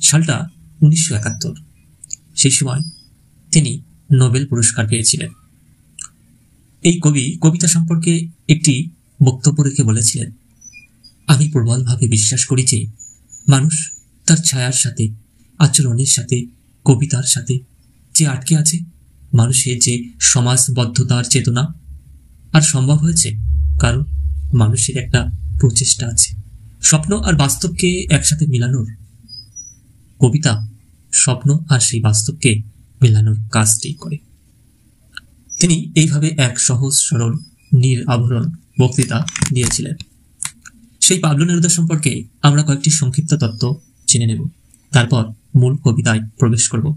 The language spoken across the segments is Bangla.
সালটা 1971। সেই সময় তিনি নোবেল পুরস্কার পেয়েছিলেন। এই কবি কবিতা সম্পর্কে একটি বক্তব্য রেখে বলেছিলেন, আমি প্রবলভাবে বিশ্বাস করি যে মানুষ তার ছায়ার সাথে, আচরণের সাথে, কবিতার সাথে যে আটকে আছে, মানুষের যে সমাজবদ্ধতার চেতনা আর সম্ভব হয়েছে কারণ মানুষের একটা প্রচেষ্টা আছে স্বপ্ন আর বাস্তবকে একসাথে মিলানোর। কবিতা স্বপ্ন আর সেই বাস্তবকে মেলানোর কাজটি করে। তিনি এইভাবে এক সহজ সরল নিরাভরণ বক্তৃতা দিয়েছিলেন। সেই পাবলো নেরুদা সম্পর্কে আমরা কয়েকটি সংক্ষিপ্ত তত্ত্ব জেনে নেব, তারপর মূল কবিতায় প্রবেশ করব।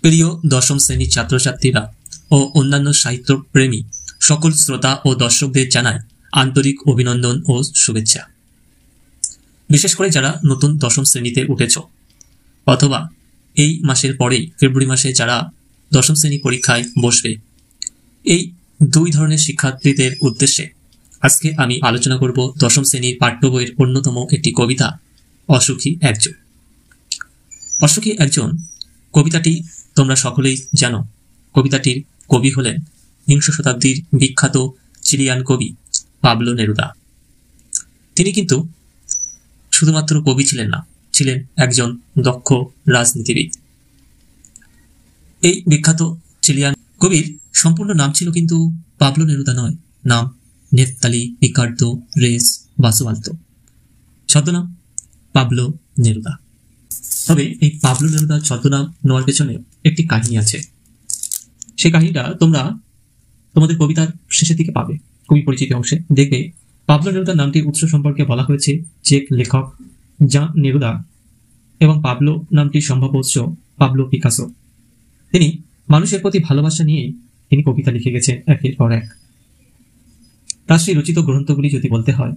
প্রিয় দশম শ্রেণীর ছাত্রছাত্রীরা ও অন্যান্য সাহিত্য প্রেমী সকল শ্রোতা ও দর্শকদের জানায় আন্তরিক অভিনন্দন ও শুভেচ্ছা। বিশেষ করে যারা নতুন দশম শ্রেণীতে উঠেছ অথবা এই মাসের পরেই ফেব্রুয়ারি মাসে যারা দশম শ্রেণী পরীক্ষায় বসবে, এই দুই ধরনের শিক্ষার্থীদের উদ্দেশ্যে আজকে আমি আলোচনা করব দশম শ্রেণীর পাঠ্য বইয়ের অন্যতম একটি কবিতা, অসুখী একজন। অসুখী একজন কবিতাটি তোমরা সকলেই জানো। কবিতাটির কবি হলেন বিংশ শতাব্দীর বিখ্যাত চিলিয়ান কবি পাবলো নেরুদা। তিনি কিন্তু শুধুমাত্র কবি ছিলেন না, ছিলেন একজন দক্ষ রাজনীতিবিদ। এই বিখ্যাত চিলিয়ান কবির সম্পূর্ণ নাম ছিল কিন্তু পাবলো নেরুদা নয়, নাম নেফতালি রিকার্দো রেস বাসোয়ালতো, ছদ্মনাম পাবলো নেরুদা। তবে এই পাবলো নেরুদা ছদ্মনাম নেওয়ার পেছনে একটি কাহিনী আছে। সেই কাহিনীটা তোমরা তোমাদের কবিতার শেষের দিকে পাবে। কবি পরিচিতি অংশে দেখবে পাবলো নেরুদার নামটির উৎস সম্পর্কে বলা হয়েছে চেক লেখক জাঁ নেরুদা এবং পাবলো নামটির সম্ভাব্য উৎস পাবলো পিকাসো। তিনি মানুষের প্রতি ভালোবাসা নিয়েই তিনি কবিতা লিখে গেছেন একের পর এক। তার সেই রচিত গ্রন্থগুলি যদি বলতে হয়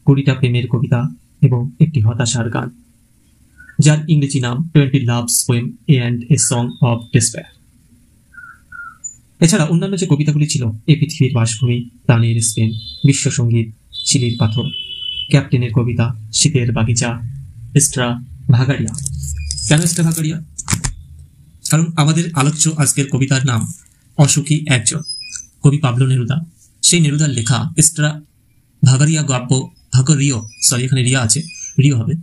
20টা প্রেমের কবিতা এবং একটি হতাশার গান, যার ইংরেজি নাম 20 loves poem and a song of despair. এছাড়া অন্যান্য যে কবিতাগুলি ছিল এই পৃথিবীর বাসভূমি, প্রাণের স্পেন, বিশ্বসঙ্গীত, চিলির পাথর, ক্যাপ্টেনের কবিতা, শীতের বাগিচা, এস্ট্রা ভাগাড়িয়া। কেন এস্ট্রা ভাগাড়িয়া? কারণ আমাদের আলোচ্য আজকের কবিতার নাম অসুখী একজন, কবি পাবলো নেরুদা। সেই নেরুদার লেখা এস্ট্রা ভাগাড়িয়া গব্য ভাগরিও, সরি এখানে রিয়া আছে, রিও হবে,